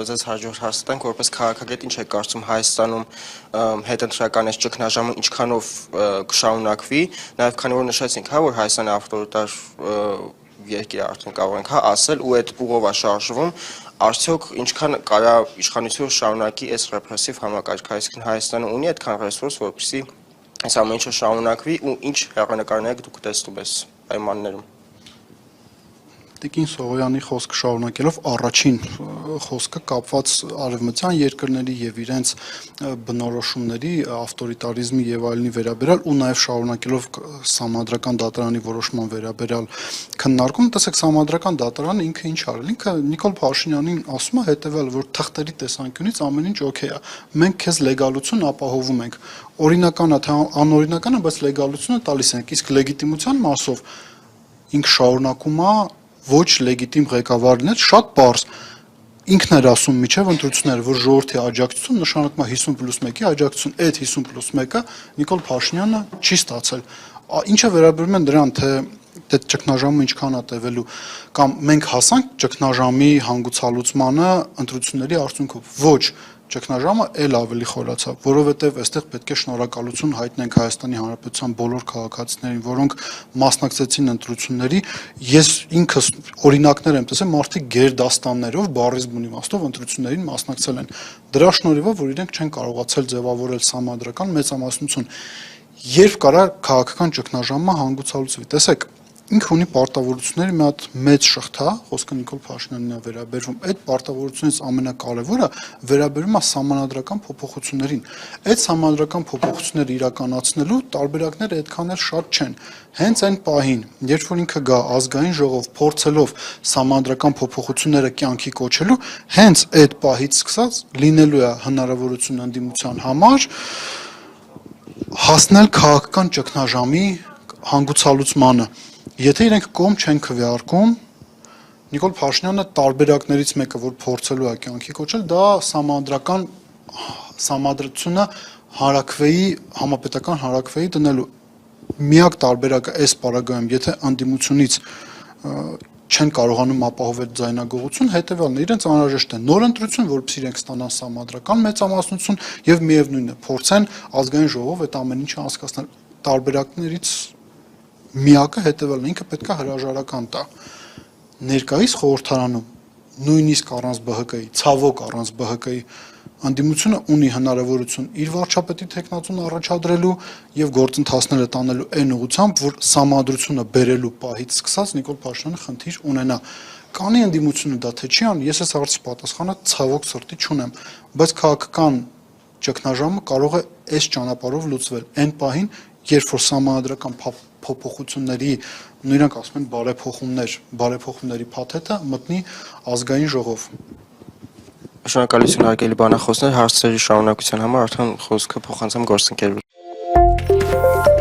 ձեզ հաջորդ հարց տանք, որպես քաղաքագետ ինչ եք կարծում Հայաստանում հետընտրական այս ճգնաժամը ինչքանով կշարունակվի, նաև քանի որ նշեցինք, հա, որ Հայաստանը ավտորիտար երկիր արդեն կարող ենք ասել ու այդ ուղով է շարժվում, արդյոք ինչքան կարա իշխանությունը շարունակի այս ռեպրեսիվ համակարգը, այսինքն Հայաստանը ունի այդքան ռեսուրս, որպեսզի այս ամեն ինչը շարունակվի ու ինչ հեռանկարներ դուք տեսնում ես պայմաններում։ Տիկին Սողոյանի խոսքը շարունակելով առաջին խոսքը կապված արևմտյան երկրների եւ իրենց բնորոշումների, ավտորիտարիզմի եւ այլնի վերաբերյալ ու նաեւ շարունակելով Սահմանադրական դատարանի որոշման վերաբերյալ քննարկում, տեսեք Սահմանադրական դատարանը ինքը ինչ արել, ինքը Նիկոլ Փաշինյանին ասում է հետեւյալ, որ թղթերի տեսանկյունից ամեն ինչ օքեյ է, մենք քեզ լեգալություն ապահովում ենք, օրինական է թե անօրինական է, բայց լեգալությունը տալիս ենք, իսկ լեգիտիմության մասով ինքը շարունակում է ոչ լեգիտիմ ղեկավարն է, շատ պարզ ինքն էր ասում միջև ընտրությունները, որ ժողովրդի աջակցություն նշանակում է 50+1-ի աջակցություն, այդ 50+1-ը Նիկոլ Փաշինյանը չի ստացել։ Ինչը վերաբերում է դրան, թե այդ ճգնաժամը ինչքան է տևելու, կամ մենք հասանք ճգնաժամի հանգուցալուծմանը ընտրությունների արդյունքով, ոչ, ճգնաժամը էլ ավելի խորացավ, որովհետև այստեղ պետք է շնորհակալություն հայտնենք Հայաստանի Հանրապետության բոլոր քաղաքացիներին, որոնք մասնակցեցին ընտրությունների, ես ինքս օրինակներ եմ տեսել, մարդիկ գերդաստաններով, բառիզմ իմաստով ընտրություններին մասնակցել են։ Դրա շնորհիվ, որ իրենք չեն կարողացել ձևավորել սահմանադրական մեծամասնություն, երբ կարա քաղաքական ճգնաժամը հանգուցալուծվի։ Տեսեք, ինքը ունի պարտավորությունների մի հատ մեծ շղթա, խոսքը Նիկոլ Փաշինյանին է վերաբերվում, այդ պարտավորությունից ամենակարևորը վերաբերում է սահմանադրական փոփոխություններին։ Այդ սահմանադրական փոփոխությունները իրականացնելու տարբերակները այդքան էլ շատ չեն։ Հենց այն պահին, երբ որ ինքը գա ազգային ժողով փորձելով սահմանադրական փոփոխությունները կյանքի կոչելու, հենց այդ պահից սկսած լինելու է հնարավորություն ընդդիմության համար հասնել քաղաքական ճգնաժամի հանգուցալուծմանը։ Եթե իրենք կողմ չեն քվեարկում, Նիկոլ Փաշինյանը տարբերակներից մեկը, որ փորձելու է կյանքի կոչել, դա սահմանադրությունը հարաքվեի, համապետական հարաքվեի դնելու միակ տարբերակը այս պարագայում, եթե ընդդիմությունից չեն կարողանում ապահովել ձայնագողություն, հետևյալն է, իրենց անհրաժեշտ է նոր ընտրություն, որպեսզի իրենք ստանան սահմանադրական մեծամասնություն եւ միևնույնն է, փորձեն ազգային ժողով այդ ամեն ինչը անցկացնել։ Տարբերակներից միակը հետևյալն է, ինքը պետք է հրաժարական տա։ Ներկայիս խորհրդարանում նույնիսկ առանց ԲՀԿ-ի, ցավոք առանց ԲՀԿ-ի ընդդիմությունը ունի հնարավորություն իր վարչապետի թեկնածուն առաջադրելու եւ գործընթացները տանելու այն ուղղությամբ, որ սահմանադրությունը բերելու պահից սկսած Նիկոլ Փաշինյանը խնդիր ունենա։ Կանի ընդդիմությունը դա թե չի անում, ես այս հարցի պատասխանը ցավոք սրտի չունեմ, բայց քաղաքական ճգնաժամը կարող է այս ճանապարհով լուծվել այն պահին, երբ որ սահմանադրական փոփոխությունների, նրանք ասում են բարեփոխումների փաթեթը մտնի ազգային ժողով։ Շնորհակալություն հարգելի բանախոսներ, հարցերի շարունակության համար արդեն խոսքը փոխանցեմ գործընկերոջը։